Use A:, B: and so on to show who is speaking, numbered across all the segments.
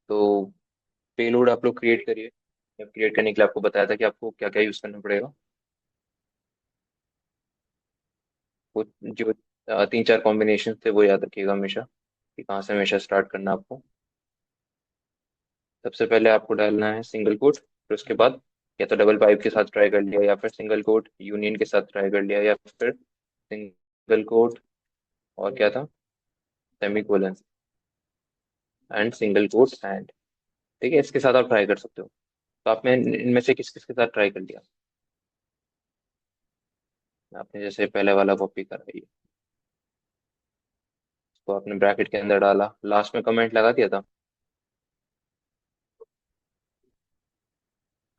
A: तो पेलोड आप लोग क्रिएट करिए। जब क्रिएट करने के लिए आपको बताया था कि आपको क्या क्या यूज़ करना पड़ेगा। वो जो तीन चार कॉम्बिनेशन थे वो याद रखिएगा हमेशा, कि कहाँ से हमेशा स्टार्ट करना है आपको। सबसे पहले आपको डालना है सिंगल कोट, फिर उसके बाद या तो डबल पाइप के साथ ट्राई कर लिया, या फिर सिंगल कोट यूनियन के साथ ट्राई कर लिया, या फिर सिंगल कोट और क्या था, semicolon and single quote and. ठीक है, इसके साथ आप ट्राई कर सकते हो। तो आपने इनमें से किस किस के साथ ट्राई कर लिया? आपने जैसे पहले वाला कॉपी करा है, तो आपने ब्रैकेट के अंदर डाला, लास्ट में कमेंट लगा दिया था।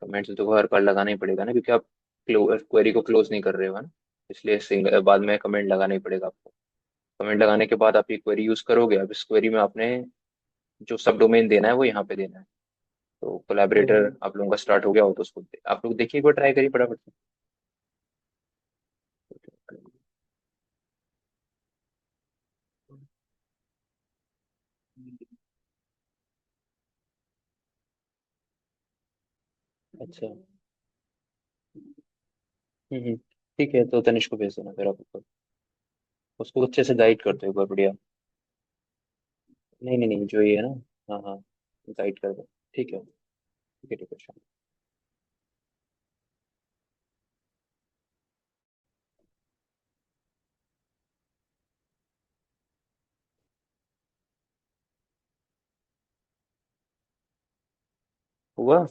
A: कमेंट तो हर बार लगाना ही पड़ेगा ना, क्योंकि आप क्वेरी को क्लोज नहीं कर रहे हो, है ना। इसलिए सिंगल बाद में कमेंट लगाना ही पड़ेगा आपको। कमेंट लगाने के बाद आप ये क्वेरी यूज करोगे। अब इस क्वेरी में आपने जो सब डोमेन देना है वो यहाँ पे देना है। तो कोलैबोरेटर आप लोगों का स्टार्ट हो गया हो तो उसको आप लोग देखिए, एक बार ट्राई करिए फटाफट से। अच्छा। ठीक है, तो तनिष्क को भेज देना फिर आप ऊपर। उसको अच्छे से गाइड करते हो एक बार, बढ़िया। नहीं नहीं नहीं, जो ये है ना। हाँ हाँ, गाइड कर दो। ठीक है, ठीक है, ठीक है, शाम। हुआ।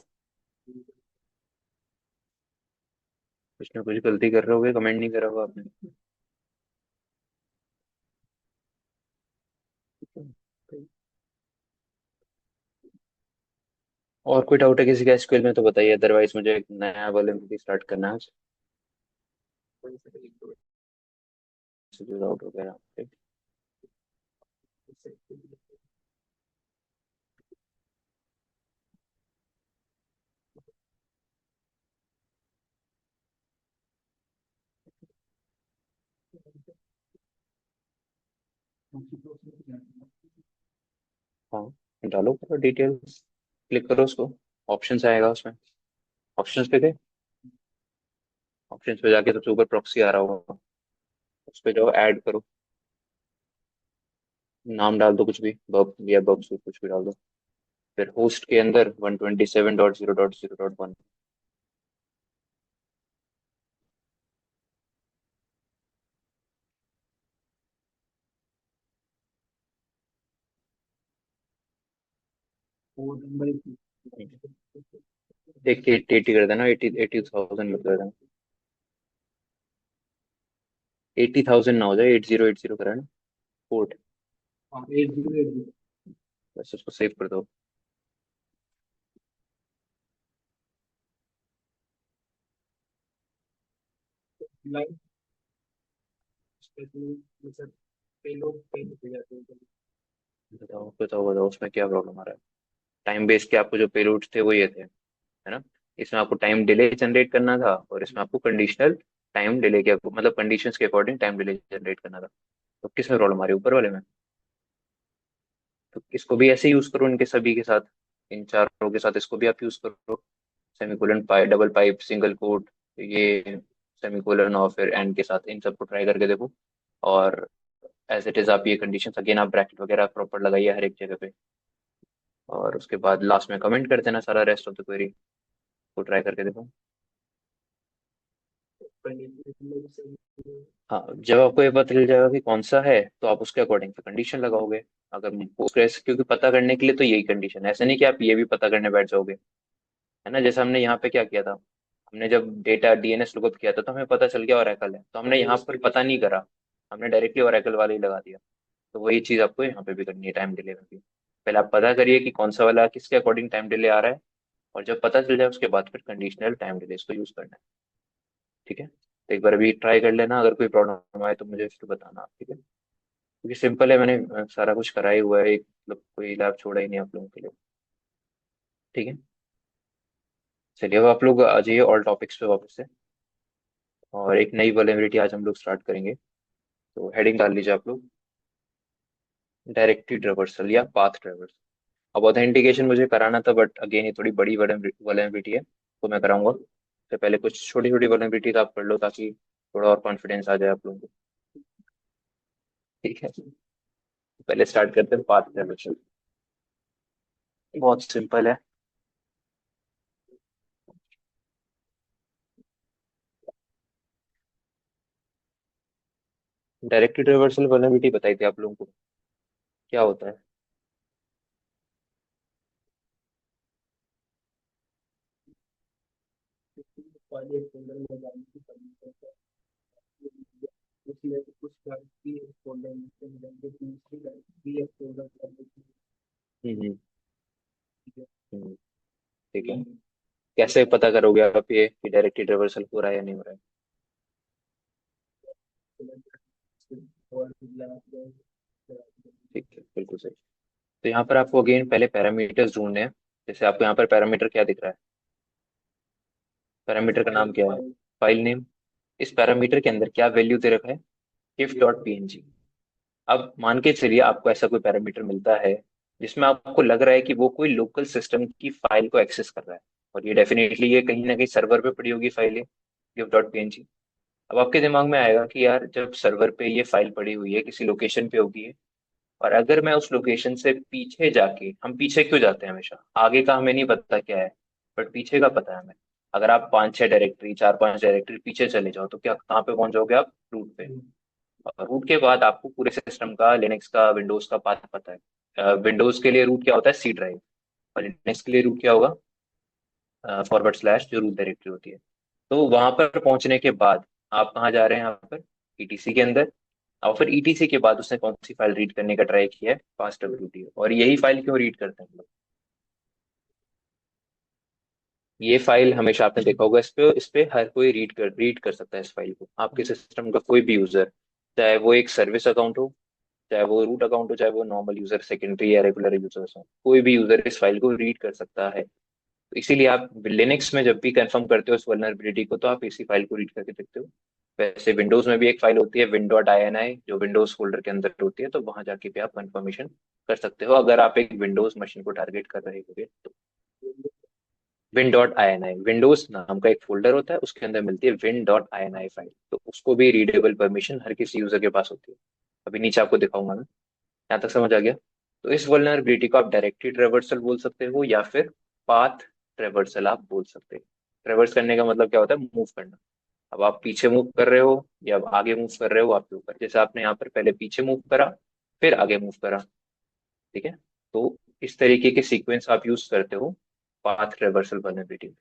A: कुछ ना कुछ गलती कर रहे होगे, कमेंट नहीं करा होगा आपने। और कोई डाउट है किसी का एसक्यूएल में तो बताइए, अदरवाइज मुझे एक नया वाले में स्टार्ट करना है। जो डाउट वगैरह, ठीक। हाँ, डालो पूरा डिटेल्स। क्लिक करो उसको, ऑप्शंस आएगा उसमें। ऑप्शंस पे गए। ऑप्शंस पे जाके सबसे ऊपर प्रॉक्सी आ रहा होगा, उस पे जाओ, ऐड करो। नाम डाल दो कुछ भी, बब या बब सूट कुछ भी डाल दो। फिर होस्ट के अंदर 127.0.0.1। एक 80 कर देना, 80,000 कर देना। 80,000 ना हो जाए, 8080 करा ना। पोर्ट। बस उसको सेव कर दो। बताओ बताओ बताओ, उसमें क्या प्रॉब्लम आ रहा है? टाइम बेस के आपको जो पेलोड्स थे वो ये थे, है ना। इसमें आपको टाइम डिले जनरेट करना था, और इसमें आपको कंडीशनल टाइम डिले के मतलब कंडीशंस के अकॉर्डिंग टाइम डिले जनरेट करना था। तो किस में प्रॉब्लम आ रही है, ऊपर वाले में? तो इसको भी ऐसे यूज करो इनके सभी के साथ, इन चारों के साथ इसको भी आप यूज करो। Semicolon pipe, double pipe, single quote, ये सेमीकोलन, और फिर एंड के साथ इन सबको ट्राई करके देखो। और एज इट इज आप ये कंडीशंस अगेन आप ब्रैकेट वगैरह प्रॉपर लगाइए हर एक जगह पे। और उसके बाद लास्ट में कमेंट कर देना सारा रेस्ट ऑफ द क्वेरी को ट्राई करके देखो। हाँ, जब आपको ये पता चल जाएगा कि कौन सा है, तो आप उसके अकॉर्डिंग से कंडीशन लगाओगे। अगर पोस्टग्रेस, क्योंकि पता करने के लिए तो यही कंडीशन है, ऐसा नहीं कि आप ये भी पता करने बैठ जाओगे, है ना। जैसे हमने यहाँ पे क्या किया था, हमने जब डेटा डीएनएस लुकअप किया था तो हमें पता चल गया ओरेकल है, तो हमने यहाँ पर पता नहीं करा, हमने डायरेक्टली ओरेकल वाले ही लगा दिया। तो वही चीज आपको यहाँ पे भी करनी है, टाइम डिले में भी। पहले आप पता करिए कि कौन सा वाला किसके अकॉर्डिंग टाइम डिले आ रहा है, और जब पता चल जाए उसके बाद फिर कंडीशनल टाइम डिले इसको यूज करना है। ठीक है, तो एक बार अभी ट्राई कर लेना, अगर कोई प्रॉब्लम आए तो मुझे फिर बताना, ठीक है। क्योंकि सिंपल है, मैंने सारा कुछ करा ही हुआ है, एक मतलब कोई लैब छोड़ा ही नहीं आप लोगों के लिए। ठीक है, चलिए अब आप लोग आ जाइए ऑल टॉपिक्स पे वापस से। और एक नई वल्नरेबिलिटी आज हम लोग स्टार्ट करेंगे। तो हेडिंग डाल लीजिए आप लोग, डायरेक्टरी ट्रेवर्सल या पाथ ट्रेवर्सल। अब ऑथेंटिकेशन मुझे कराना था, बट अगेन ये थोड़ी बड़ी वल्नरेबिलिटी है, तो मैं कराऊंगा। तो पहले कुछ छोटी छोटी वल्नरेबिलिटीज आप कर लो, ताकि थोड़ा और कॉन्फिडेंस आ जाए आप लोगों को। ठीक है, तो पहले स्टार्ट करते हैं पाथ ट्रैवर्सल। बहुत सिंपल है। डायरेक्टेड रिवर्सल वल्नरेबिलिटी बताई थी आप लोगों को, क्या होता है? हम्म। हम्म, ठीक है। कैसे पता करोगे आप ये कि डायरेक्टेड रिवर्सल हो रहा है या नहीं हो रहा है? ठीक है, बिल्कुल सही। तो यहाँ पर आपको अगेन पहले पैरामीटर्स ढूंढने हैं। जैसे आपको यहाँ पर पैरामीटर क्या दिख रहा है? पैरामीटर का नाम क्या है? File name. इस पैरामीटर के अंदर क्या वैल्यू दे रखा है? gift dot png। अब मान के चलिए आपको ऐसा कोई पैरामीटर मिलता है जिसमें आपको लग रहा है कि वो कोई लोकल सिस्टम की फाइल को एक्सेस कर रहा है, और ये डेफिनेटली ये कहीं ना कहीं सर्वर पे पड़ी होगी फाइल, ये गिफ्ट डॉट png। अब आपके दिमाग में आएगा कि यार जब सर्वर पे ये फाइल पड़ी हुई है किसी लोकेशन पे होगी है, और अगर मैं उस लोकेशन से पीछे जाके, हम पीछे क्यों जाते हैं हमेशा, आगे का हमें नहीं पता क्या है, बट पीछे का पता है हमें। अगर आप पांच छह डायरेक्टरी, चार पांच डायरेक्टरी पीछे चले जाओ तो क्या, कहाँ पे पहुंच जाओगे आप? रूट पे। और रूट के बाद आपको पूरे सिस्टम का, लिनक्स का, विंडोज का पाथ पता है। विंडोज के लिए रूट क्या होता है? C drive. और लिनक्स के लिए रूट क्या होगा? फॉरवर्ड स्लैश, जो रूट डायरेक्टरी होती है। तो वहां पर पहुंचने के बाद आप कहाँ जा रहे हैं? यहाँ पर ईटीसी के अंदर। और फिर ईटीसी के बाद उसने कौन सी फाइल रीड करने का ट्राई किया है? पास डब्ल्यूटी। और यही फाइल क्यों रीड करते हैं हम लोग? ये फाइल हमेशा आपने देखा होगा, इस पे हर कोई रीड कर सकता है इस फाइल को, आपके सिस्टम का कोई भी यूजर। चाहे वो एक सर्विस अकाउंट हो, चाहे वो रूट अकाउंट हो, चाहे वो नॉर्मल यूजर, सेकेंडरी या रेगुलर यूजर्स हो, कोई भी यूजर इस फाइल को रीड कर सकता है। तो इसीलिए आप लिनक्स में जब भी कंफर्म करते हो इस वल्नरेबिलिटी को, तो आप इसी फाइल को रीड करके देखते हो। वैसे विंडोज में भी एक फाइल होती है win.ini, जो विंडोज फोल्डर के अंदर होती है, तो वहां जाके भी आप कंफर्मेशन कर सकते हो, अगर आप एक विंडोज मशीन को टारगेट कर रहे हो तो। win.ini, विंडोज नाम का एक फोल्डर होता है, उसके अंदर मिलती है win.ini फाइल, तो उसको भी रीडेबल परमिशन हर किसी यूजर के पास होती है। अभी नीचे आपको दिखाऊंगा मैं। यहाँ तक समझ आ गया? तो इस वल्नरेबिलिटी को आप डायरेक्टली ट्रेवर्सल बोल सकते हो, या फिर पाथ ट्रेवर्सल आप बोल सकते हो। ट्रेवर्स करने का मतलब क्या होता है? मूव करना। अब आप पीछे मूव कर रहे हो या अब आगे मूव कर रहे हो, आपके ऊपर। जैसे आपने यहाँ पर पहले पीछे मूव करा, फिर आगे मूव करा। ठीक है, तो इस तरीके के सीक्वेंस आप यूज करते हो पाथ ट्रेवर्सल वल्नरेबिलिटी।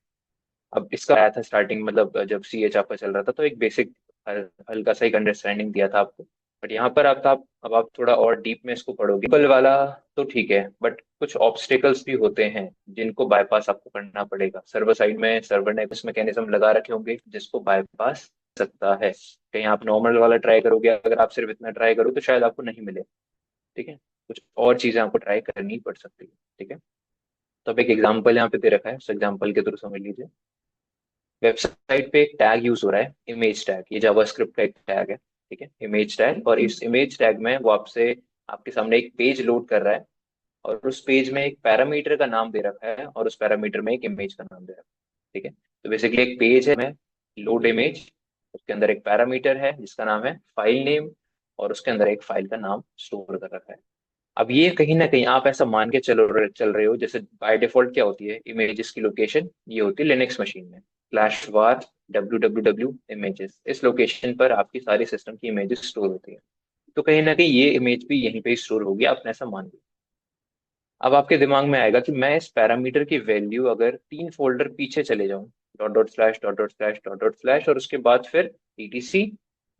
A: अब इसका आया था स्टार्टिंग, मतलब जब सी एच आपका चल रहा था, तो एक बेसिक हल्का सा एक अंडरस्टैंडिंग दिया था आपको। बट यहाँ पर आप अब आप थोड़ा और डीप में इसको पढ़ोगे, गूगल वाला तो ठीक है, बट कुछ ऑब्स्टेकल्स भी होते हैं जिनको बाईपास आपको करना पड़ेगा। सर्वर साइड में सर्वर ने कुछ मैकेनिज्म लगा रखे होंगे जिसको बाईपास सकता है। कहीं आप नॉर्मल वाला ट्राई करोगे, अगर आप सिर्फ इतना ट्राई करो तो शायद आपको नहीं मिले। ठीक है, कुछ और चीजें आपको ट्राई करनी पड़ सकती है। ठीक है, तो अब एक एग्जाम्पल यहाँ पे दे रखा है, उस एग्जाम्पल के थ्रू समझ लीजिए। वेबसाइट पे एक टैग यूज हो रहा है, इमेज टैग। ये जावास्क्रिप्ट का एक टैग है। ठीक है, इमेज टैग। और इस इमेज टैग में वो आपसे, आपके सामने एक पेज लोड कर रहा है, और उस पेज में एक पैरामीटर का नाम दे रखा है, और उस पैरामीटर में एक इमेज का नाम दे रखा है। ठीक है, तो बेसिकली एक पेज है में लोड इमेज, उसके अंदर एक पैरामीटर है जिसका नाम है फाइल नेम, और उसके अंदर एक फाइल का नाम स्टोर कर रखा है। अब ये कहीं ना कहीं आप ऐसा मान के चल रहे हो, जैसे बाय डिफॉल्ट क्या होती है इमेजेस की लोकेशन, ये होती है लिनक्स मशीन में /var www images। इस लोकेशन पर आपकी सारी सिस्टम की इमेजेस स्टोर होती है। तो कहीं ना कहीं ये इमेज भी यहीं पे स्टोर होगी, आपने ऐसा मान लिया। अब आपके दिमाग में आएगा कि मैं इस पैरामीटर की वैल्यू अगर 3 फोल्डर पीछे चले जाऊं, dot dot slash dot dot slash dot dot slash, और उसके बाद फिर ईटीसी,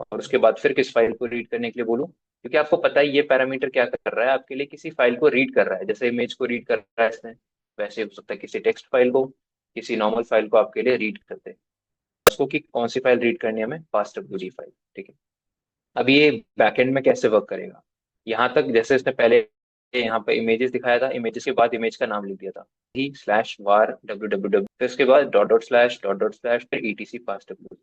A: और उसके बाद फिर किस फाइल को रीड करने के लिए बोलूं, क्योंकि आपको पता है ये पैरामीटर क्या कर रहा है आपके लिए, किसी फाइल को रीड कर रहा है। जैसे इमेज को रीड कर रहा है इसने, वैसे हो सकता है किसी टेक्स्ट फाइल को, किसी नॉर्मल फाइल को आपके लिए रीड करते हैं। उसको कि कौन सी फाइल रीड करनी है हमें? Fast WD file. ठीक है, अब ये बैकएंड में कैसे वर्क करेगा? यहाँ तक जैसे इसने पहले यहाँ पे इमेजेस दिखाया था, इमेजेस के बाद इमेज का नाम लिख दिया था, ही /var www, फिर उसके बाद डॉट डॉट स्लैश फिर ईटीसी फास्ट डब्ल्यू।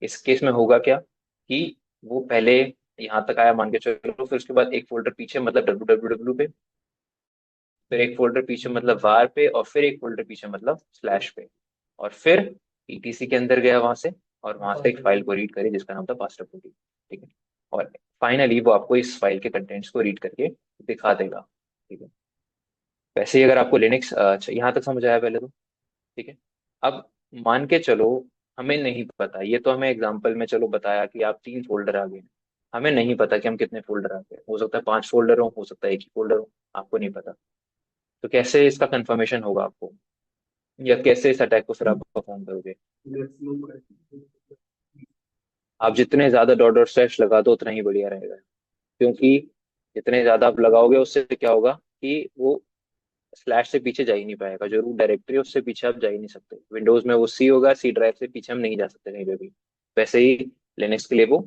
A: इस केस में होगा क्या कि वो पहले यहाँ तक आया मान के चलो, फिर उसके बाद एक फोल्डर पीछे, मतलब www पे, फिर एक फोल्डर पीछे मतलब var पे, और फिर एक फोल्डर पीछे मतलब स्लैश पे, और फिर ईटीसी के अंदर गया वहां से, और वहां से एक फाइल को रीड करे जिसका नाम था पास्टरपुटी। ठीक है। और फाइनली वो आपको इस फाइल के कंटेंट्स को रीड करके दिखा देगा। ठीक है। वैसे ही अगर आपको लिनक्स, अच्छा यहाँ तक समझ आया पहले तो। ठीक है। अब मान के चलो हमें नहीं पता, ये तो हमें एग्जांपल में चलो बताया कि आप 3 फोल्डर आ गए, हमें नहीं पता कि हम कितने फोल्डर आ गए, हो सकता है 5 फोल्डर हो सकता है एक ही फोल्डर हो, आपको नहीं पता। तो कैसे इसका कंफर्मेशन होगा आपको, या कैसे इस अटैक को फिर आप परफॉर्म करोगे? आप जितने ज्यादा डॉट डॉट स्लैश लगा दो उतना ही बढ़िया रहेगा, क्योंकि जितने ज्यादा आप लगाओगे उससे क्या होगा कि वो स्लैश से पीछे जा ही नहीं पाएगा, जो रूट डायरेक्टरी है उससे पीछे आप जा ही नहीं सकते। विंडोज में वो सी होगा, सी ड्राइव से पीछे हम नहीं जा सकते कहीं पे भी। वैसे ही लिनक्स के लिए वो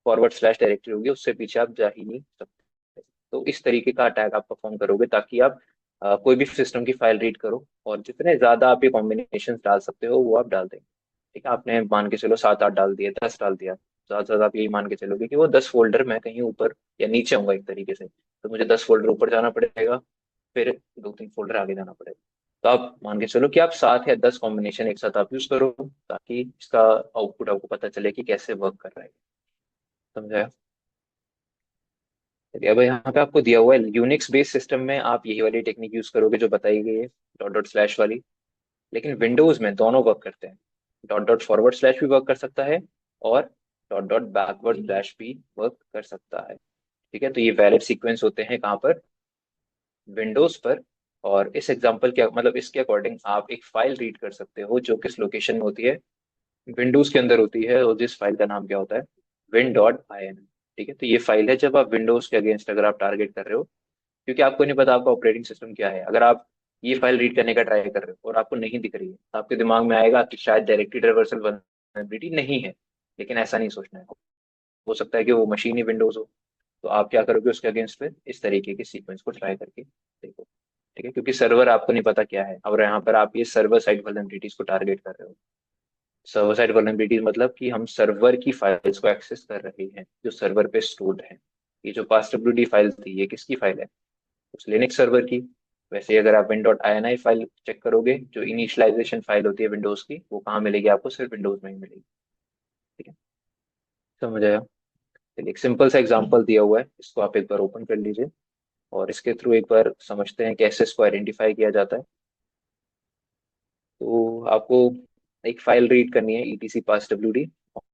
A: फॉरवर्ड स्लैश डायरेक्टरी होगी, उससे पीछे आप जा ही नहीं सकते। तो इस तरीके का अटैक आप परफॉर्म करोगे ताकि आप कोई भी सिस्टम की फाइल रीड करो, और जितने ज्यादा आप ये कॉम्बिनेशन डाल सकते हो वो आप डाल देंगे। ठीक है, आपने मान के चलो 7 8 डाल दिए, 10 डाल दिया, ज्यादा से ज्यादा आप यही मान के चलोगे कि वो 10 फोल्डर मैं कहीं ऊपर या नीचे होऊंगा एक तरीके से, तो मुझे 10 फोल्डर ऊपर जाना पड़ेगा, फिर 2 3 फोल्डर आगे जाना पड़ेगा। तो आप मान के चलो कि आप 7 या 10 कॉम्बिनेशन एक साथ आप यूज करो, ताकि इसका आउटपुट आपको पता चले कि कैसे वर्क कर रहा है। समझाया? चलिए, अब यहाँ पे आपको दिया हुआ है यूनिक्स बेस्ड सिस्टम में आप यही वाली टेक्निक यूज करोगे जो बताई गई है, डॉट डॉट स्लैश वाली। लेकिन विंडोज में दोनों वर्क करते हैं, डॉट डॉट फॉरवर्ड स्लैश भी वर्क कर सकता है, और डॉट डॉट बैकवर्ड स्लैश भी वर्क कर सकता है। ठीक है, तो ये वैलिड सीक्वेंस होते हैं कहाँ पर? विंडोज पर। और इस एग्जांपल के मतलब इसके अकॉर्डिंग आप एक फाइल रीड कर सकते हो जो किस लोकेशन में होती है, विंडोज के अंदर होती है, और जिस फाइल का नाम क्या होता है? win.in। ठीक है, तो ये फाइल है जब आप विंडोज के अगेंस्ट अगर आप टारगेट कर रहे हो, क्योंकि आपको नहीं पता आपका ऑपरेटिंग सिस्टम क्या है। अगर आप ये फाइल रीड करने का ट्राई कर रहे हो और आपको नहीं दिख रही है, तो आपके दिमाग में आएगा कि शायद डायरेक्टरी ट्रेवर्सल वल्नरेबिलिटी नहीं है, लेकिन ऐसा नहीं सोचना है। हो सकता है कि वो मशीन ही विंडोज हो। तो आप क्या करोगे उसके अगेंस्ट में इस तरीके के सीक्वेंस को ट्राई करके देखो। ठीक है, क्योंकि सर्वर आपको नहीं पता क्या है, और यहाँ पर आप ये सर्वर साइड वल्नरेबिलिटीज को टारगेट कर रहे हो। सर्वर साइड वल्नरेबिलिटीज मतलब कि हम सर्वर की फाइल्स को एक्सेस कर रहे हैं जो सर्वर पे स्टोर्ड है। ये जो पासडब्ल्यूडी फाइल थी ये किसकी फाइल है? उस लिनक्स सर्वर की। वैसे ही अगर आप win.ini फाइल चेक करोगे, जो इनिशियलाइजेशन फाइल होती है विंडोज की, वो कहाँ मिलेगी आपको? सिर्फ विंडोज में ही मिलेगी। ठीक है, समझ आया? चलिए, एक सिंपल सा एग्जांपल दिया हुआ है, इसको आप एक बार ओपन कर लीजिए, और इसके थ्रू एक बार समझते हैं कैसे इसको आइडेंटिफाई किया जाता है। तो आपको एक फाइल रीड करनी है etc पास wd,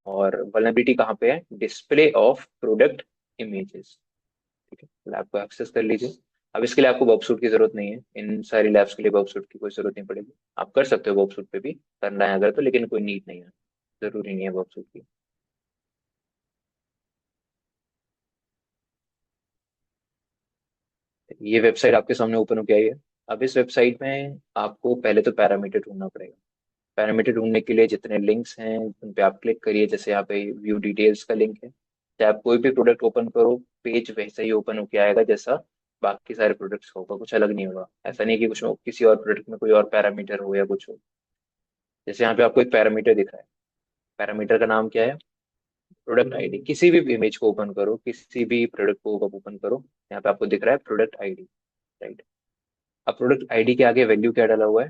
A: और वल्नरेबिलिटी कहाँ पे है? Display of product images. ठीक है, लैब को एक्सेस कर लीजिए। अब इसके लिए आपको बॉक्सूट की जरूरत नहीं है, इन सारी लैब्स के लिए बॉक्सूट की कोई जरूरत नहीं पड़ेगी। आप कर सकते हो बॉक्सूट पे भी करना है अगर तो, लेकिन कोई नीड नहीं है, जरूरी नहीं है बॉक्सूट की। ये वेबसाइट आपके सामने ओपन होकर आई है। अब इस वेबसाइट में आपको पहले तो पैरामीटर ढूंढना पड़ेगा। पैरामीटर ढूंढने के लिए जितने लिंक्स हैं उन पे आप क्लिक करिए, जैसे यहाँ पे व्यू डिटेल्स का लिंक है। चाहे आप कोई भी प्रोडक्ट ओपन करो, पेज वैसे ही ओपन होके आएगा जैसा बाकी सारे प्रोडक्ट्स का होगा, कुछ अलग नहीं होगा। ऐसा नहीं कि कुछ किसी और प्रोडक्ट में कोई और पैरामीटर हो या कुछ हो। जैसे यहाँ पे आपको एक पैरामीटर दिख रहा है, पैरामीटर का नाम क्या है? Product ID. किसी भी इमेज को ओपन करो, किसी भी प्रोडक्ट को ओपन करो, यहाँ पे आपको दिख रहा है प्रोडक्ट आईडी। राइट। अब प्रोडक्ट आईडी के आगे वैल्यू क्या डाला हुआ है?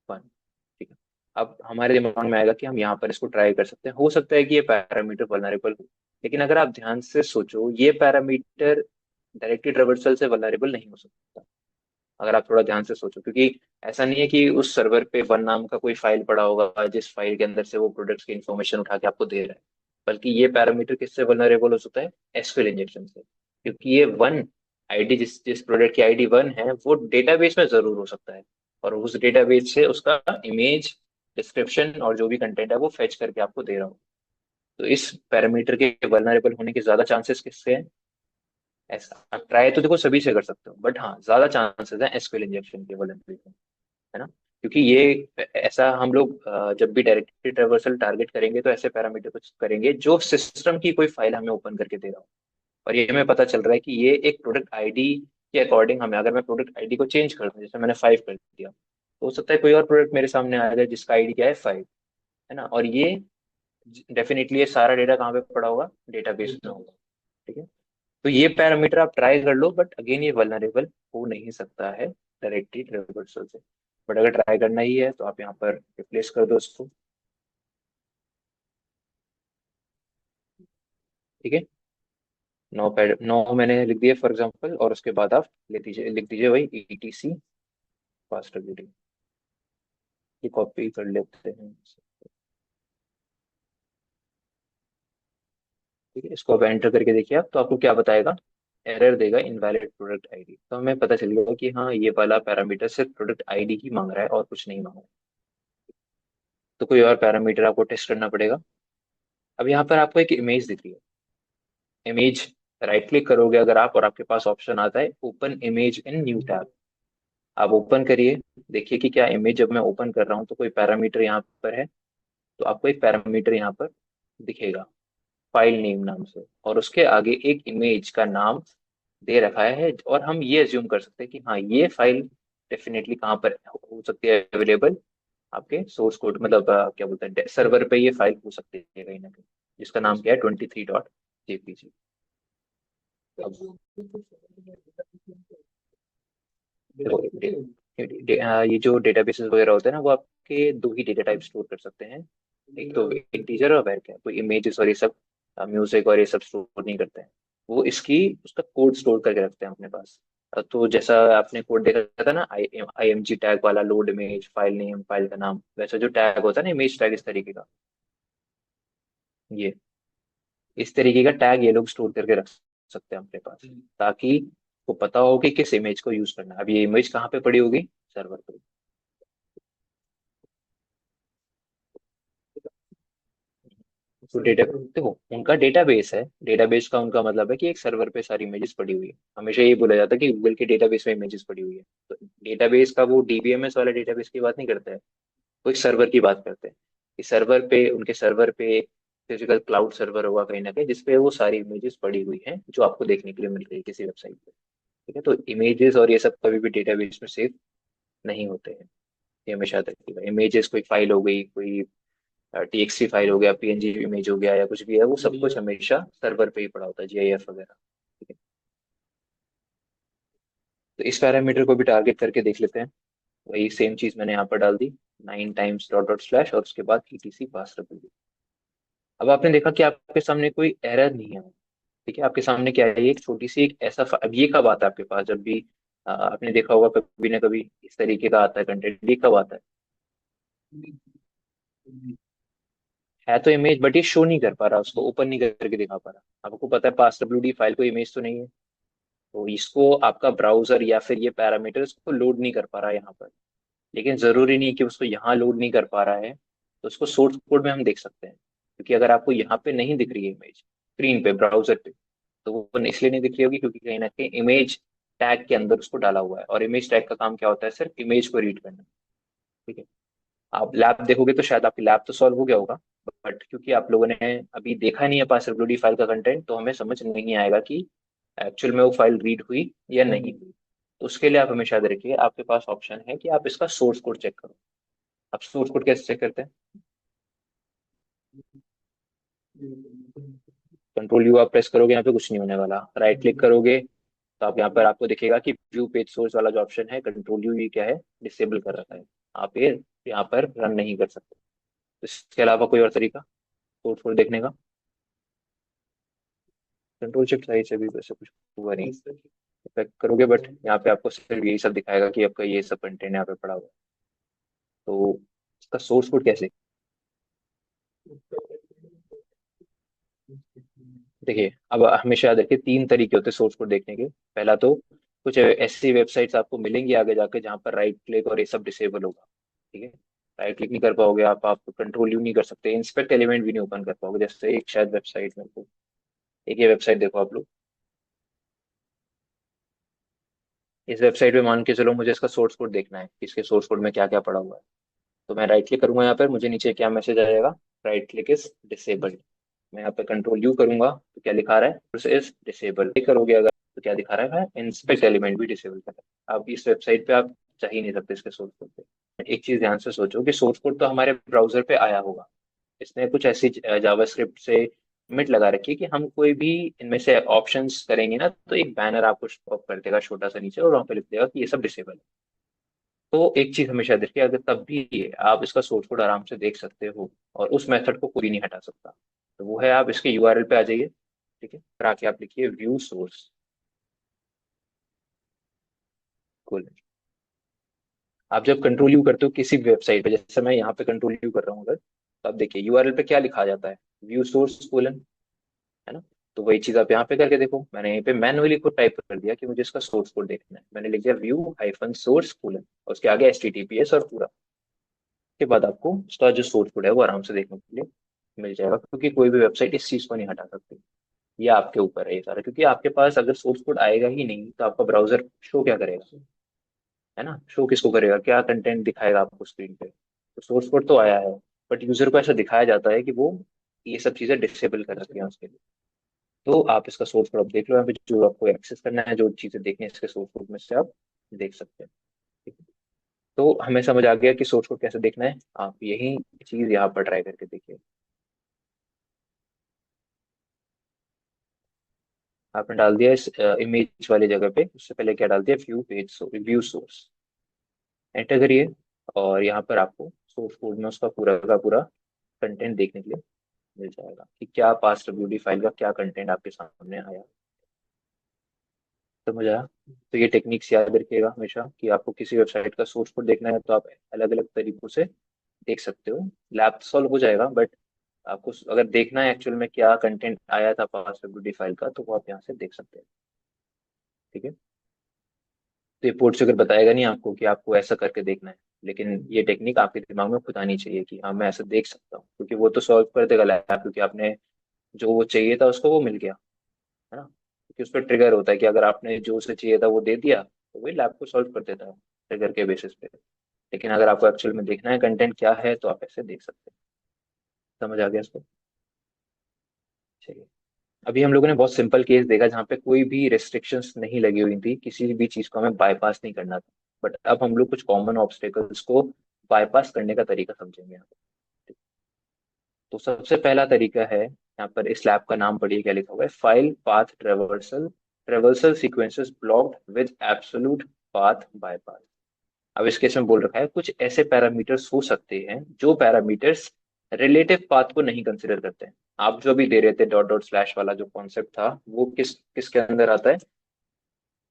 A: 1। ठीक है। अब हमारे दिमाग में आएगा कि हम यहाँ पर इसको ट्राई कर सकते हैं, हो सकता है कि ये पैरामीटर वल्नरेबल हो। लेकिन अगर आप ध्यान से सोचो, ये पैरामीटर डायरेक्टली ट्रेवर्सल से वल्नरेबल नहीं हो सकता, अगर आप थोड़ा ध्यान से सोचो। क्योंकि ऐसा नहीं है कि उस सर्वर पे वन नाम का कोई फाइल पड़ा होगा जिस फाइल के अंदर से वो प्रोडक्ट्स की इन्फॉर्मेशन उठा के आपको दे रहा है, बल्कि ये पैरामीटर किससे वल्नरेबल हो सकता है? एसक्यूएल इंजेक्शन से। क्योंकि ये वन आईडी, जिस जिस प्रोडक्ट की आईडी 1 है, वो डेटाबेस में जरूर हो सकता है, और उस डेटाबेस से उसका इमेज, डिस्क्रिप्शन और जो भी कंटेंट है वो फेच करके आपको दे रहा हो। तो इस पैरामीटर के वल्नरेबल होने के ज्यादा चांसेस किससे हैं? ऐसा आप ट्राई तो देखो सभी से कर सकते हो, बट हाँ ज्यादा चांसेस है एसक्यूएल इंजेक्शन के वल्नरेबिलिटी, है ना? क्योंकि ये ऐसा हम लोग जब भी डायरेक्टरी ट्रेवर्सल टारगेट करेंगे तो ऐसे पैरामीटर कुछ करेंगे जो सिस्टम की कोई फाइल हमें ओपन करके दे रहा हो, और ये हमें पता चल रहा है कि ये एक प्रोडक्ट आईडी के अकॉर्डिंग हमें, अगर मैं प्रोडक्ट आईडी को चेंज कर दूं, जैसे मैंने 5 कर दिया, तो हो सकता है कोई और प्रोडक्ट मेरे सामने आ जाए जिसका आईडी क्या है? 5, है ना? और ये डेफिनेटली ये सारा डेटा कहाँ पे पड़ा होगा? डेटाबेस में होगा। ठीक है। तो ये पैरामीटर आप ट्राई कर लो, बट अगेन ये वल्नरेबल हो नहीं सकता है डायरेक्टली रिवर्सल से। बट अगर ट्राई करना ही है तो आप यहाँ पर रिप्लेस कर दो इसको। ठीक है, 9 मैंने लिख दिया फॉर एग्जांपल, और उसके बाद आप लिख दीजिए वही ETC फास्ट ट्रैक। ये कॉपी कर लेते हैं। ठीक है, इसको अब एंटर करके देखिए आप, तो आपको क्या बताएगा, एरर देगा इनवैलिड प्रोडक्ट आईडी। तो हमें पता चल गया कि हाँ ये वाला पैरामीटर सिर्फ प्रोडक्ट आईडी ही मांग रहा है और कुछ नहीं मांग रहा है। तो कोई और पैरामीटर आपको टेस्ट करना पड़ेगा। अब यहाँ पर आपको एक इमेज दिख रही है, इमेज, राइट क्लिक करोगे अगर आप, और आपके पास ऑप्शन आता है open image in new tab. आप ओपन करिए, देखिए कि क्या इमेज जब मैं ओपन कर रहा हूँ तो कोई पैरामीटर यहाँ पर है। तो आपको एक पैरामीटर यहाँ पर दिखेगा फाइल नेम नाम से, और उसके आगे एक इमेज का नाम दे रखा है, और हम ये अज्यूम कर सकते हैं कि हाँ ये फाइल डेफिनेटली कहाँ पर हो सकती है अवेलेबल, आपके सोर्स कोड मतलब क्या बोलते हैं सर्वर पे ये फाइल हो सकती है कहीं ना कहीं, जिसका नाम क्या है 23.jpg। अब देखो ये जो डेटाबेसेस वगैरह होते हैं ना, वो आपके दो ही डेटा टाइप स्टोर कर सकते हैं, एक तो इंटीजर और वैर, कोई इमेजेस और ये सब, म्यूजिक और ये सब स्टोर नहीं करते हैं। वो इसकी उसका कोड स्टोर करके रखते हैं अपने पास। तो जैसा आपने कोड देखा था ना, IMG टैग वाला, load image, file name, file का नाम, वैसा जो टैग होता है ना इमेज टैग इस तरीके का, ये इस तरीके का टैग ये लोग स्टोर करके रख सकते हैं अपने पास, ताकि को पता हो कि किस इमेज को यूज करना है। अब ये इमेज कहाँ पे पड़ी होगी, सर्वर पे। तो डेटा, देखो उनका डेटाबेस है, डेटाबेस का उनका मतलब है कि एक सर्वर पे सारी इमेजेस पड़ी हुई है। हमेशा ये बोला जाता है कि गूगल के डेटाबेस में इमेजेस पड़ी हुई है। तो डेटाबेस का वो DBMS वाला डेटाबेस की बात नहीं करता है, वो एक सर्वर की बात करते हैं कि सर्वर पे, उनके सर्वर पे फिजिकल क्लाउड सर्वर होगा कहीं ना कहीं, जिसपे वो सारी इमेजेस पड़ी हुई हैं जो आपको देखने के लिए मिल रही है किसी वेबसाइट पे। ठीक है, तो इमेजेस और ये सब कभी भी डेटाबेस में सेव नहीं होते हैं। ये हमेशा याद रखिएगा, इमेजेस कोई फाइल हो गई, कोई TXT फाइल हो गया, PNG इमेज हो गया, या कुछ भी है, वो सब कुछ हमेशा सर्वर पे ही पड़ा होता है, GIF वगैरह। ठीक है, तो इस पैरामीटर को भी टारगेट करके देख लेते हैं। वही सेम चीज मैंने यहाँ पर डाल दी, 9 टाइम्स डॉट डॉट स्लैश, और उसके बाद ETC पास। अब आपने देखा कि आपके सामने कोई एरर नहीं है। ठीक है, आपके सामने क्या है, ये एक छोटी सी एक ऐसा अब ये कब आता है आपके पास, जब भी आपने देखा होगा कभी ना कभी इस तरीके का आता है कंटेंट, ये कब आता है तो इमेज, बट ये शो नहीं कर पा रहा, उसको ओपन नहीं करके दिखा पा रहा। आपको पता है पास WD फाइल को इमेज तो नहीं है, तो इसको आपका ब्राउजर या फिर ये पैरामीटर इसको लोड नहीं कर पा रहा है यहाँ पर। लेकिन जरूरी नहीं कि उसको यहाँ लोड नहीं कर पा रहा है, तो उसको सोर्स कोड में हम देख सकते हैं। क्योंकि अगर आपको यहाँ पे नहीं दिख रही है इमेज स्क्रीन पे ब्राउजर पे, तो वो इसलिए नहीं दिख रही होगी क्योंकि कहीं ना कहीं इमेज टैग के अंदर उसको डाला हुआ है, और इमेज टैग का काम क्या होता है, सिर्फ इमेज को रीड करना। ठीक है, आप लैब देखोगे तो शायद आपकी लैब तो सॉल्व हो गया होगा, बट क्योंकि आप लोगों ने अभी देखा नहीं है पास WD फाइल का कंटेंट, तो हमें समझ नहीं आएगा कि एक्चुअल में वो फाइल रीड हुई या नहीं हुई। तो उसके लिए आप हमेशा याद रखिए, आपके पास ऑप्शन है कि आप इसका सोर्स कोड चेक करो। आप सोर्स कोड कैसे चेक करते हैं, Ctrl U आप प्रेस करोगे, यहाँ पे कुछ नहीं होने वाला। राइट क्लिक करोगे तो आप यहाँ पर आपको दिखेगा कि व्यू पेज सोर्स वाला जो ऑप्शन है, Ctrl U ये क्या है, डिसेबल कर रखा है। आप ये यहाँ पर रन नहीं कर सकते। तो इसके अलावा कोई और तरीका सोर्स कोड देखने का, कंट्रोल शिफ्ट सही से भी वैसे कुछ हुआ नहीं, इफेक्ट करोगे, बट यहाँ पे आपको सिर्फ यही सब दिखाएगा कि आपका ये सब कंटेंट यहाँ पे पड़ा हुआ है। तो इसका सोर्स कोड कैसे, देखिए अब हमेशा याद रखिए 3 तरीके होते हैं सोर्स कोड देखने के। पहला तो कुछ ऐसी वेबसाइट्स आपको मिलेंगी आगे जाके जहाँ पर राइट क्लिक और ये सब डिसेबल होगा। ठीक है, राइट क्लिक नहीं कर पाओगे आप कंट्रोल यू नहीं कर सकते, इंस्पेक्ट एलिमेंट भी नहीं ओपन कर पाओगे। जैसे एक शायद वेबसाइट में को, एक ये वेबसाइट देखो आप लोग, इस वेबसाइट पे मान के चलो मुझे इसका सोर्स कोड देखना है कि इसके सोर्स कोड में क्या क्या पड़ा हुआ है। तो मैं राइट क्लिक करूंगा यहाँ पर, मुझे नीचे क्या मैसेज आएगा, राइट क्लिक इज डिसेबल्ड। मैं यहाँ पे कंट्रोल यू करूंगा तो क्या लिखा रहा है, इज डिसेबल। क्लिक करोगे अगर तो क्या दिखा रहा है, इंस्पेक्ट एलिमेंट भी डिसेबल कर रहा है। अब इस वेबसाइट पे आप जा ही नहीं सकते इसके सोर्स कोड पे। एक चीज ध्यान से सोचो कि सोर्स कोड तो हमारे ब्राउजर पे आया होगा, इसने कुछ ऐसी जावास्क्रिप्ट से लिमिट लगा रखी है कि हम कोई भी इनमें से ऑप्शंस करेंगे ना, तो एक बैनर आपको पॉप कर देगा छोटा सा नीचे, और वहां पे लिख देगा कि ये सब डिसेबल है। तो एक चीज हमेशा देखिए, अगर तब भी आप इसका सोर्स कोड आराम से देख सकते हो, और उस मेथड को कोई नहीं हटा सकता, तो वो है, आप इसके यूआरएल पे आ जाइए। ठीक है, फिर आके आप लिखिए व्यू सोर्स कोलन। आप जब कंट्रोल यू करते हो किसी वेबसाइट पे, जैसे मैं यहाँ पे कंट्रोल यू कर रहा हूँ अगर, तो आप देखिए यूआरएल पे क्या लिखा जाता है, व्यू सोर्स कोलन, है ना। तो वही चीज आप यहाँ पे करके देखो, मैंने यहाँ पे मैनुअली खुद टाइप कर दिया कि मुझे इसका सोर्स कोड देखना है, मैंने लिख दिया व्यू हाइफन सोर्स कोलन, और उसके आगे HTTPS और पूरा, के बाद आपको उसका जो सोर्स कोड है वो आराम से देखने के लिए मिल जाएगा, क्योंकि कोई भी वेबसाइट इस चीज को नहीं हटा सकती। ये आपके ऊपर है ये सारा, क्योंकि आपके पास अगर सोर्स कोड आएगा ही नहीं तो आपका ब्राउजर शो क्या करेगा, है ना, शो किसको करेगा, क्या कंटेंट दिखाएगा आपको स्क्रीन पे। तो सोर्स कोड तो आया है, बट यूजर को ऐसा दिखाया जाता है कि वो ये सब चीजें डिसेबल कर रखी है उसके लिए। तो आप इसका सोर्स कोड आप देख लो, यहाँ पे जो आपको एक्सेस करना है, जो चीजें देखनी है इसके सोर्स कोड में से आप देख सकते हैं। ठीक है? तो हमें समझ आ गया कि सोर्स कोड कैसे देखना है, आप यही चीज यहाँ पर ट्राई करके देखिए। आपने डाल दिया इस इमेज वाली जगह पे, उससे पहले क्या डाल दिया, व्यू सोर्स, एंटर करिए, और यहाँ पर आपको सोर्स कोड में उसका पूरा का पूरा कंटेंट देखने के लिए मिल जाएगा कि क्या पास डब्ल्यूडी फाइल का क्या कंटेंट आपके सामने आया। समझ आया? तो ये टेक्निक्स याद रखिएगा हमेशा, कि आपको किसी वेबसाइट का सोर्स कोड देखना है तो आप अलग अलग तरीकों से देख सकते हो। लैब सॉल्व हो जाएगा, बट आपको अगर देखना है एक्चुअल में क्या कंटेंट आया था पास डब्ल्यूडी फाइल का, तो वो आप यहाँ से देख सकते हैं। ठीक है, तो ये पोर्ट से अगर बताएगा नहीं आपको कि आपको ऐसा करके देखना है, लेकिन ये टेक्निक आपके दिमाग में खुद आनी चाहिए कि हाँ मैं ऐसा देख सकता हूँ, क्योंकि वो तो सॉल्व कर देगा लैब, क्योंकि आपने जो वो चाहिए था उसको वो मिल गया, है ना, क्योंकि उस पर ट्रिगर होता है कि अगर आपने जो उसे चाहिए था वो दे दिया, तो वही लैब को सॉल्व कर देता है ट्रिगर के बेसिस पे। लेकिन अगर आपको एक्चुअल में देखना है कंटेंट क्या है, तो आप ऐसे देख सकते हैं। समझ आ गया इसको? चलिए, अभी हम लोगों ने बहुत सिंपल केस देखा जहाँ पे कोई भी रेस्ट्रिक्शंस नहीं लगी हुई थी, किसी भी चीज को हमें बाईपास नहीं करना था। बट अब हम लोग कुछ कॉमन ऑब्स्टेकल्स को बाईपास करने का तरीका समझेंगे यहाँ पे। तो सबसे पहला तरीका है, यहाँ पर इस लैब का नाम पढ़िए क्या लिखा हुआ है, file path traversal, traversal sequences blocked with absolute path bypass. अब इस केस में बोल रखा है कुछ ऐसे पैरामीटर्स हो सकते हैं जो पैरामीटर्स रिलेटिव पाथ को नहीं कंसिडर करते हैं। आप जो भी दे रहे थे डॉट डॉट स्लैश वाला जो कॉन्सेप्ट था, वो किसके अंदर आता है,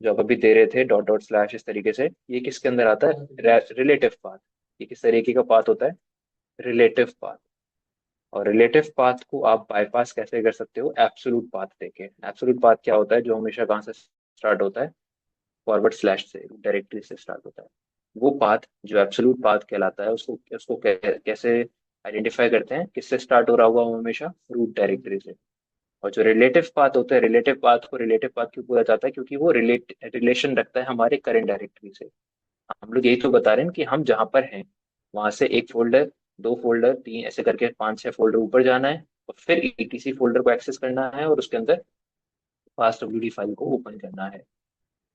A: जो आप अभी दे रहे थे डॉट डॉट स्लैश इस तरीके से, ये किसके अंदर आता है, रिलेटिव पाथ। ये किस तरीके का पाथ होता है, रिलेटिव पाथ। और रिलेटिव पाथ को आप बाईपास कैसे कर सकते हो, एब्सोल्यूट पाथ देके। एब्सोल्यूट पाथ क्या होता है, जो हमेशा कहाँ से स्टार्ट होता है, फॉरवर्ड स्लैश से, डायरेक्टरी से स्टार्ट होता है। वो पाथ जो एब्सोल्यूट पाथ कहलाता है, उसको उसको कैसे आइडेंटिफाई करते हैं, किससे स्टार्ट हो रहा होगा, वो हमेशा रूट डायरेक्टरी से। और जो रिलेटिव पाथ होता है, रिलेटिव पाथ को रिलेटिव पाथ क्यों बोला जाता है, क्योंकि वो रिलेशन रखता है हमारे करंट डायरेक्टरी से। हम लोग यही तो बता रहे हैं कि हम जहाँ पर हैं वहां से एक फोल्डर, दो फोल्डर, तीन, ऐसे करके पांच छह फोल्डर ऊपर जाना है, और फिर ETC फोल्डर को एक्सेस करना है, और उसके अंदर फास्ट डब्ल्यूडी फाइल को ओपन करना है।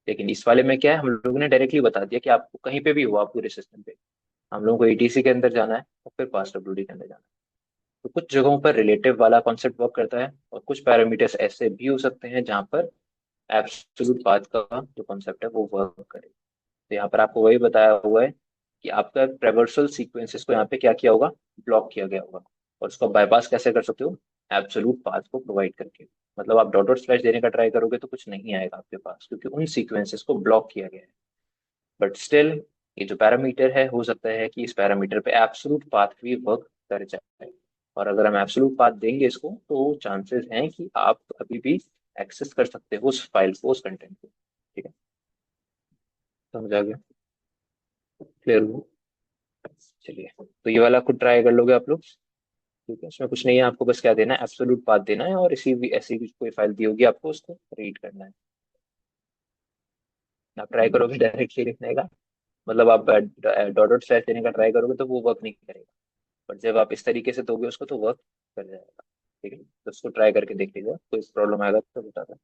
A: लेकिन इस वाले में क्या है, हम लोगों ने डायरेक्टली बता दिया कि आपको कहीं पे भी हो आप पूरे सिस्टम पे, हम लोगों को ETC के अंदर जाना है और फिर फास्ट डब्ल्यूडी के अंदर जाना है। तो कुछ जगहों पर रिलेटिव वाला कॉन्सेप्ट वर्क करता है, और कुछ पैरामीटर्स ऐसे भी हो सकते हैं जहाँ पर एब्सोल्यूट पाथ का जो कॉन्सेप्ट है वो वर्क करे। तो यहाँ पर आपको वही बताया हुआ है कि आपका ट्रेवर्सल सीक्वेंसेस को यहाँ पे क्या किया होगा, ब्लॉक किया गया होगा। और उसको बाईपास कैसे कर सकते हो, एब्सोल्यूट पाथ को प्रोवाइड करके। मतलब आप डॉट डॉट स्लैश देने का ट्राई करोगे तो कुछ नहीं आएगा आपके पास, क्योंकि उन सीक्वेंसेस को ब्लॉक किया गया है। बट स्टिल ये जो पैरामीटर है, हो सकता है कि इस पैरामीटर पे एब्सोल्यूट पाथ भी वर्क कर जाए, और अगर हम एब्सोल्यूट पाथ देंगे इसको, तो चांसेस हैं कि आप अभी भी एक्सेस कर सकते हो उस फाइल को, उस कंटेंट को। ठीक है, समझ आ गया, क्लियर हो? चलिए, तो ये वाला खुद ट्राई कर लोगे आप लोग। ठीक है, इसमें कुछ नहीं है, आपको बस क्या देना है, एब्सोल्यूट पाथ देना है, और इसी भी ऐसी भी कोई फाइल दी होगी आपको, उसको रीड करना है। आप ट्राई करोगे डायरेक्टली लिखने का, मतलब आप डॉट डॉट स्लैश देने का ट्राई करोगे तो वो वर्क नहीं करेगा। बट जब आप इस तरीके से दोगे उसको, तो वर्क कर जाएगा। ठीक है, तो उसको ट्राई करके देख लीजिए, कोई प्रॉब्लम आएगा तो बता दें।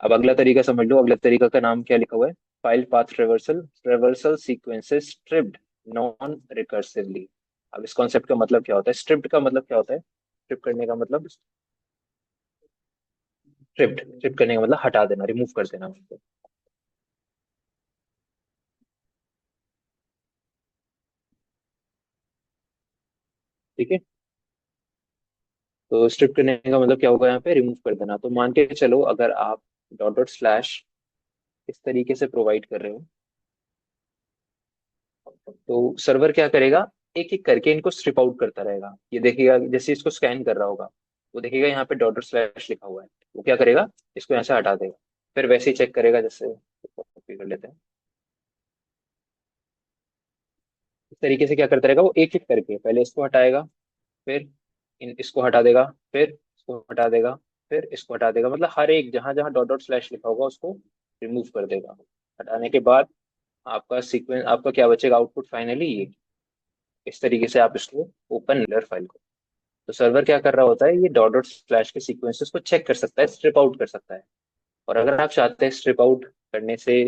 A: अब अगला तरीका समझ लो, अगला तरीका का नाम क्या लिखा हुआ है, file path traversal, traversal sequences stripped non recursively. अब इस कॉन्सेप्ट का मतलब क्या होता है, स्ट्रिप्ड का मतलब क्या होता है, स्ट्रिप करने का मतलब, स्ट्रिप करने का मतलब हटा देना, रिमूव कर देना उसको। ठीक है। तो स्ट्रिप करने का मतलब क्या होगा, यहाँ पे रिमूव कर देना। तो मान के चलो अगर आप डॉट डॉट स्लैश इस तरीके से प्रोवाइड कर रहे हो, तो सर्वर क्या करेगा, एक एक करके इनको स्ट्रिप आउट करता रहेगा। ये देखेगा जैसे इसको स्कैन कर रहा होगा, वो देखेगा यहाँ पे डॉट डॉट स्लैश लिखा हुआ है, वो क्या करेगा, इसको यहाँ से हटा देगा। फिर वैसे ही चेक करेगा, जैसे कॉपी कर लेते हैं, इस तरीके से क्या करता रहेगा, वो एक एक करके पहले इसको हटाएगा, फिर इसको हटा देगा, फिर इसको हटा देगा, फिर इसको हटा देगा। मतलब हर एक जहां जहां डॉट डॉट स्लैश लिखा होगा उसको रिमूव कर देगा। हटाने के बाद आपका सीक्वेंस, आपका क्या बचेगा आउटपुट फाइनली ये। इस तरीके से आप इसको ओपन हेडर फाइल को, तो सर्वर क्या कर रहा होता है, ये डॉट डॉट स्लैश के सीक्वेंसेस को चेक कर सकता है, स्ट्रिप आउट कर सकता है। और अगर आप चाहते हैं स्ट्रिप आउट करने से,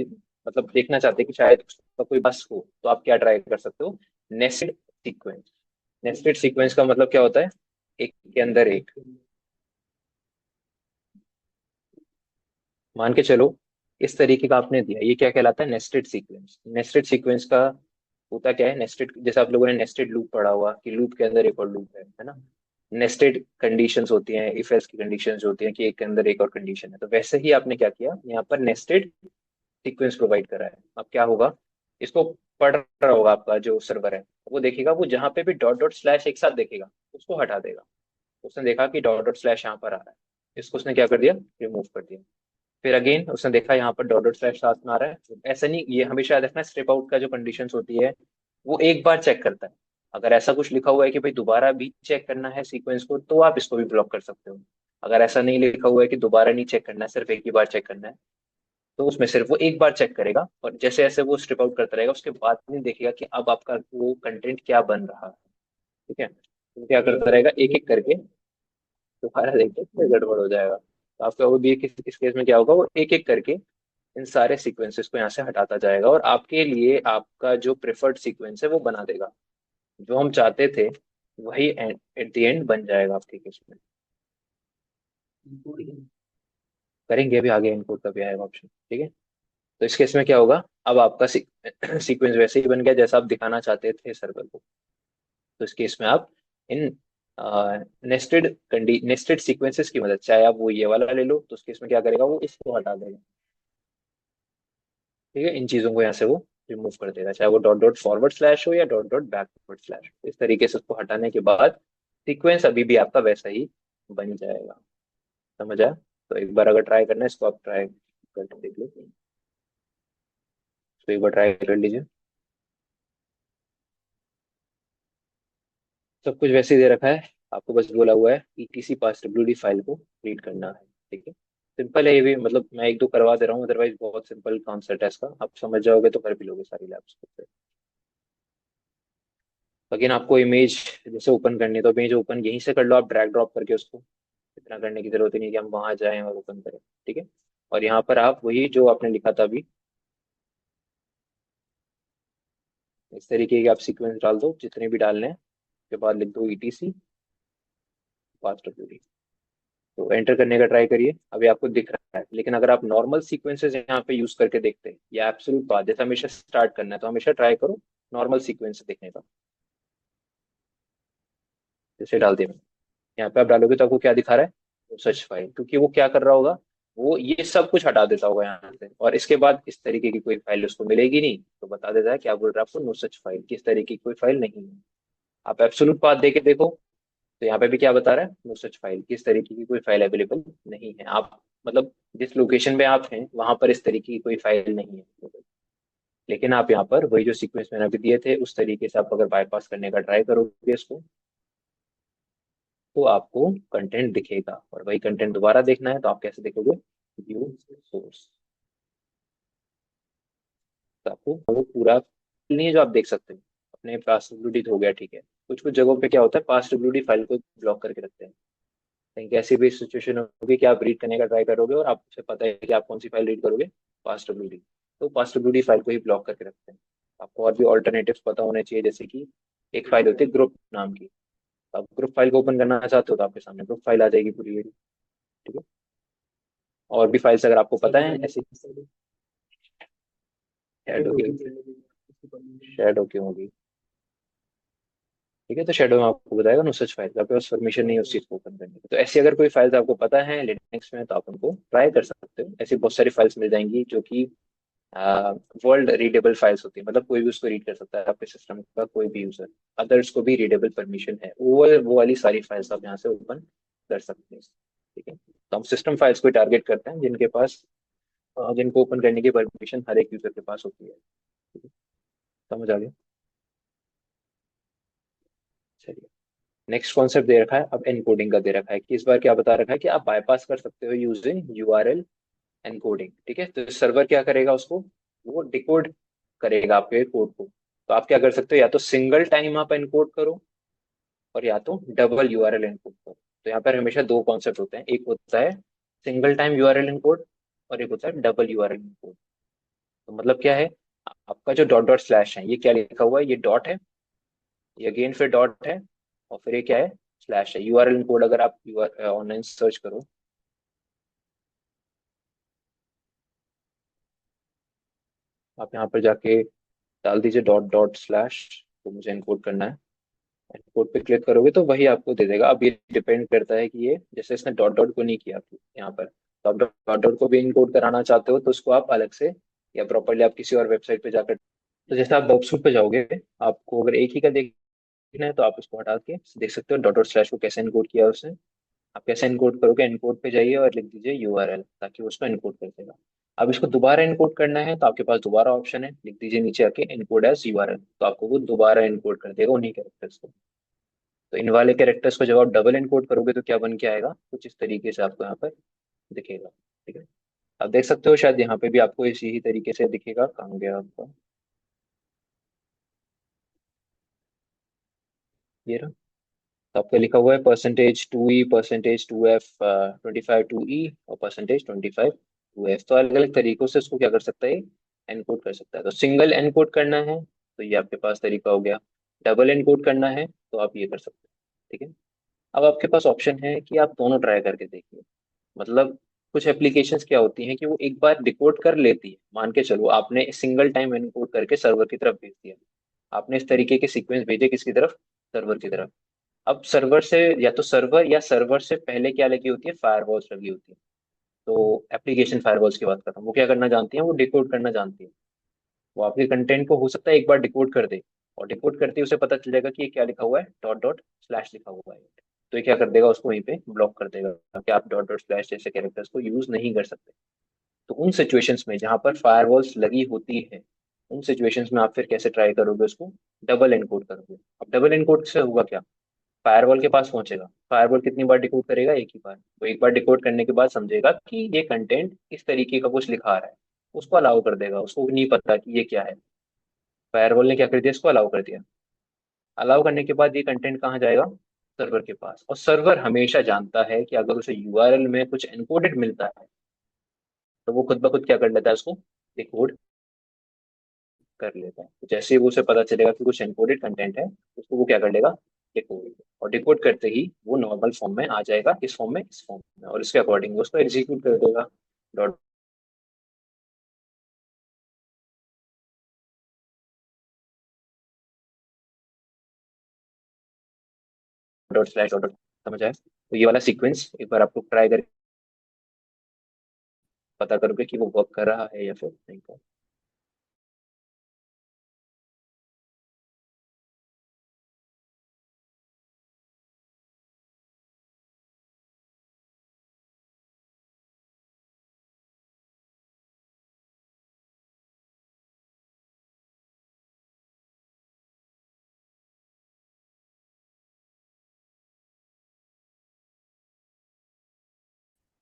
A: मतलब देखना चाहते हैं कि शायद उसका कोई बस हो, तो आप क्या ट्राई कर सकते हो, नेस्टेड सीक्वेंस। नेस्टेड सीक्वेंस का मतलब क्या होता है, एक के अंदर एक। मान के चलो इस तरीके का आपने दिया, ये क्या कहलाता है, नेस्टेड सीक्वेंस। नेस्टेड सीक्वेंस का होता क्या है, नेस्टेड, जैसे आप लोगों ने नेस्टेड लूप पढ़ा हुआ कि लूप के अंदर एक और लूप है ना। नेस्टेड कंडीशंस होती हैं, इफ एल्स की कंडीशंस होती हैं कि एक के अंदर एक और कंडीशन है। तो वैसे ही आपने क्या किया, यहाँ पर नेस्टेड सीक्वेंस प्रोवाइड करा है। अब क्या होगा, इसको पढ़ रहा होगा आपका जो सर्वर है, वो देखेगा, वो जहां पे भी डॉट डॉट स्लैश एक साथ देखेगा उसको हटा देगा। उसने देखा कि डॉट डॉट स्लैश यहाँ पर आ रहा है, इसको उसने क्या कर दिया, रिमूव कर दिया। फिर अगेन उसने देखा यहाँ पर डॉट डॉट स्लैश साथ में आ रहा है। ऐसा नहीं, ये हमेशा याद रखना, स्ट्रिप आउट का जो कंडीशंस होती है वो एक बार चेक करता है। अगर ऐसा कुछ लिखा हुआ है कि भाई दोबारा भी चेक करना है सीक्वेंस को, तो आप इसको भी ब्लॉक कर सकते हो। अगर ऐसा नहीं लिखा हुआ है कि दोबारा नहीं चेक करना है, सिर्फ एक ही बार चेक करना है, तो उसमें सिर्फ वो एक बार चेक करेगा। और जैसे जैसे वो स्ट्रिप आउट करता रहेगा, उसके बाद नहीं देखेगा कि अब आपका वो कंटेंट क्या बन रहा है। ठीक है, तो क्या करता रहेगा, एक एक करके दोबारा देखते तो गड़बड़ हो जाएगा। तो आपका वो भी इस केस में क्या होगा, वो एक एक करके इन सारे सीक्वेंसेस को यहाँ से हटाता जाएगा, और आपके लिए आपका जो प्रेफर्ड सीक्वेंस है वो बना देगा। जो हम चाहते थे वही एट द एंड बन जाएगा आपके केस में। करेंगे अभी आगे, इनपुट का भी आएगा ऑप्शन। ठीक है। तो इस केस में क्या होगा, अब आपका सीक्वेंस वैसे ही बन गया जैसा आप दिखाना चाहते थे सर्वर को। तो इस केस में आप इन नेस्टेड सीक्वेंसेस की मदद, चाहे आप वो ये वाला ले लो, तो उस केस में क्या करेगा, वो इसको हटा देगा। ठीक है, इन चीजों को यहाँ से वो रिमूव कर देगा, चाहे वो डॉट डॉट फॉरवर्ड स्लैश हो या डॉट डॉट बैकवर्ड स्लैश। इस तरीके से उसको हटाने के बाद सीक्वेंस अभी भी आपका वैसा ही बन जाएगा। समझ आया? तो एक बार अगर ट्राई करना है इसको, आप ट्राई करके देख लो, तो एक बार ट्राई कर लीजिए। सब कुछ वैसे ही दे रखा है, आपको बस बोला हुआ है ईटीसी पास डब्ल्यूडी फाइल को रीड करना है। ठीक है, सिंपल है ये भी, मतलब मैं एक दो करवा दे रहा हूँ, अदरवाइज बहुत सिंपल कॉन्सेप्ट है इसका, आप समझ जाओगे तो कर भी लोगे सारी लैब्स को। अगेन आपको इमेज जैसे ओपन करनी है, तो इमेज ओपन यहीं से कर लो आप, ड्रैग ड्रॉप करके उसको। इतना करने की जरूरत ही नहीं कि हम वहां जाएं और ओपन करें। ठीक है, और यहाँ पर आप वही जो आपने लिखा था अभी, इस तरीके के आप सीक्वेंस डाल दो जितने भी डालने हैं, उसके बाद लिख दो ईटीसी पास डब्ल्यूडी। तो एंटर करने का ट्राई करिए, अभी आपको दिख रहा है। लेकिन अगर आप नॉर्मल सीक्वेंसेस यहाँ पे यूज करके देखते हैं, या एब्सोल्यूट पाथ जैसे हमेशा स्टार्ट करना है, तो हमेशा ट्राई करो नॉर्मल सीक्वेंस देखने का। जैसे डाल दिया मैंने, यहाँ पे आप डालोगे तो आपको क्या दिखा रहा है, सच फाइल। क्योंकि वो क्या कर रहा होगा, वो ये सब कुछ हटा देता होगा यहाँ से, और इसके बाद इस तरीके की कोई फाइल उसको मिलेगी नहीं, तो बता देता है क्या बोल रहा है आपको, नो सच फाइल, किस तरीके की कोई फाइल नहीं है। आप एब्सोल्यूट पाथ दे के देखो, तो यहाँ पे भी क्या बता रहा है, नो सच फाइल, किस तरीके की कोई फाइल अवेलेबल नहीं है। आप मतलब जिस लोकेशन पे आप हैं वहां पर इस तरीके की कोई फाइल नहीं है। लेकिन आप यहाँ पर वही जो सीक्वेंस मैंने अभी दिए थे उस तरीके से आप अगर बाईपास करने का ट्राई करोगे इसको, तो आपको कंटेंट दिखेगा। और वही कंटेंट दोबारा देखना है तो आप कैसे देखोगे, व्यू सोर्स। तो आपको वो पूरा नहीं है जो आप देख सकते हो, अपने पास डब्ल्यूडी हो गया। ठीक है, कुछ कुछ जगहों पे क्या होता है, पास डब्ल्यूडी फाइल को ब्लॉक करके रखते हैं। कहीं ऐसी भी सिचुएशन होगी कि आप रीड करने का ट्राई करोगे और आपसे पता है कि आप कौन सी फाइल रीड करोगे, पास डब्ल्यूडी, तो पास डब्ल्यूडी फाइल को ही ब्लॉक करके रखते हैं। आपको और भी ऑल्टरनेटिव्स पता होने चाहिए, जैसे कि एक फाइल होती है ग्रुप नाम की, तो आप ग्रुप फाइल को ओपन करना चाहते हो तो आपके सामने ग्रुप फाइल आ जाएगी पूरी। ठीक है। और भी फाइल्स अगर आपको पता है ऐसी शेडो की, शेडो की होगी। ठीक है, तो शेडो में आपको बताएगा नो सच फाइल, आपके पास परमिशन नहीं है उस चीज को ओपन करने की। तो ऐसी अगर कोई फाइल्स आपको पता है लिनक्स में तो आप उनको ट्राई कर सकते हो। ऐसी बहुत सारी फाइल्स मिल जाएंगी जो कि वर्ल्ड रीडेबल फाइल्स होती है, मतलब कोई भी उसको रीड कर सकता है, आपके सिस्टम का कोई भी यूजर, अदर्स को भी रीडेबल परमिशन है, वो वाली सारी फाइल्स आप यहाँ से ओपन कर सकते हैं। ठीक है, तो हम सिस्टम फाइल्स को टारगेट करते हैं जिनके पास जिनको ओपन करने की परमिशन हर एक यूजर के पास होती है। ठीक है, समझ आ गया। चलिए, नेक्स्ट कॉन्सेप्ट दे रखा है अब एनकोडिंग का। दे रखा है कि इस बार क्या बता रखा है कि आप बाईपास कर सकते हो यूजिंग यूआरएल एनकोडिंग। ठीक है, तो सर्वर क्या करेगा उसको, वो डिकोड करेगा आपके कोड को। तो आप क्या कर सकते हो, या तो सिंगल टाइम आप एनकोड करो और या तो डबल यूआरएल एनकोड करो। तो यहाँ पर हमेशा दो कॉन्सेप्ट होते हैं, एक होता है सिंगल टाइम यूआरएल एनकोड और एक होता है डबल यूआरएल एनकोड। तो मतलब क्या है, आपका जो डॉट डॉट स्लैश है, ये क्या लिखा हुआ है, ये डॉट है, ये अगेन फिर डॉट है, और फिर ये क्या है, स्लैश है। यूआरएल कोड अगर आप ऑनलाइन सर्च करो, आप यहाँ पर जाके डाल दीजिए डॉट डॉट स्लैश, तो मुझे इनकोड करना है, इनकोड पे क्लिक करोगे तो वही आपको दे देगा। अब ये डिपेंड करता है कि ये, जैसे इसने डॉट डॉट को नहीं किया यहाँ पर, तो आप डॉट डॉट को भी इनकोड कराना चाहते हो तो उसको आप अलग से या प्रॉपरली आप किसी और वेबसाइट पे जाकर, तो जैसे आप वेबसाइट पे जाओगे, आपको अगर एक ही का देखना है तो आप उसको हटा के देख सकते हो डॉट डॉट स्लैश को कैसे इनकोड किया है उसने। आप कैसे इनकोड करोगे, इनकोड पे जाइए और लिख दीजिए यूआरएल, ताकि वो उसको इनकोड कर देगा। अब इसको दोबारा इनकोड करना है तो आपके पास दोबारा ऑप्शन है, लिख दीजिए नीचे आके इनकोड एज यूआरएल, तो आपको वो दोबारा इनकोड कर देगा उन्हीं कैरेक्टर्स को। तो इन वाले कैरेक्टर्स को जब आप डबल इनकोड करोगे तो क्या बन के आएगा, कुछ इस तरीके से आपको यहाँ पर दिखेगा। ठीक है, आप देख सकते हो शायद यहाँ पे भी आपको इसी ही तरीके से दिखेगा। कहाँ गया आपका, ये रहा। तो आपका लिखा हुआ है %2e, %2f, 25 2e और %25 2f। तो अलग अलग तरीकों से इसको क्या कर सकता है, एनकोड कर सकता है। तो सिंगल एनकोड करना है तो ये आपके पास तरीका हो गया, डबल एनकोड करना है तो आप ये कर सकते हैं। ठीक है, अब आपके पास ऑप्शन है कि आप दोनों ट्राई करके देखिए। मतलब कुछ एप्लीकेशंस क्या होती हैं कि वो एक बार डिकोड कर लेती है, मान के चलो आपने सिंगल टाइम एनकोड करके सर्वर की तरफ भेज दिया, आपने इस तरीके के सीक्वेंस भेजे किसकी तरफ, सर्वर की तरफ। अब सर्वर से, या तो सर्वर या सर्वर से पहले क्या लगी होती है, फायरवॉल्स लगी होती है। तो एप्लीकेशन फायरवॉल्स की बात करता हूँ, वो क्या करना जानती है, वो डिकोड करना जानती है। वो आपके कंटेंट को हो सकता है एक बार डिकोड कर दे, और डिकोड करते ही उसे पता चल जाएगा कि ये क्या लिखा हुआ है, डॉट डॉट स्लैश लिखा हुआ है। तो ये क्या कर देगा, उसको वहीं पे ब्लॉक कर देगा कि आप डॉट डॉट स्लैश जैसे कैरेक्टर्स को यूज नहीं कर सकते। तो उन सिचुएशंस में जहां पर फायरवॉल्स लगी होती है, उन सिचुएशंस में आप फिर कैसे ट्राई करोगे उसको, डबल एनकोड करोगे। अब डबल एनकोड से होगा क्या, फायरवॉल के पास पहुंचेगा, फायरवॉल कितनी बार डिकोड करेगा, एक ही बार। तो एक बार डिकोड करने के बाद समझेगा कि ये कंटेंट इस तरीके का कुछ लिखा रहा है, उसको अलाउ कर देगा, उसको नहीं पता कि ये क्या है। फायरवॉल ने क्या कर दिया, इसको अलाउ कर दिया। अलाउ करने के बाद ये कंटेंट कहाँ जाएगा, सर्वर के पास। और सर्वर हमेशा जानता है कि अगर उसे यूआरएल में कुछ एनकोडेड मिलता है तो वो खुद ब खुद क्या कर लेता है, उसको डिकोड कर लेता है। तो जैसे ही वो उसे पता चलेगा कि कुछ एनकोडेड कंटेंट है, उसको वो क्या कर लेगा, डिकोड। और डिकोड करते ही वो नॉर्मल फॉर्म में आ जाएगा, किस फॉर्म में, इस फॉर्म में, और इसके अकॉर्डिंग उसको एग्जीक्यूट कर देगा। Dot dot slash dot. समझ आया, तो ये वाला सीक्वेंस एक बार आपको ट्राई करके पता करोगे कि वो वर्क कर रहा है या फिर नहीं कर रहा।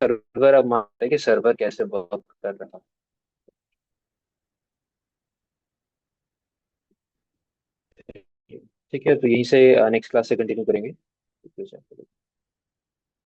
A: सर्वर अब मानता है कि सर्वर कैसे वर्क कर रहा है। ठीक है, तो यहीं से नेक्स्ट क्लास से कंटिन्यू करेंगे। ठीक है।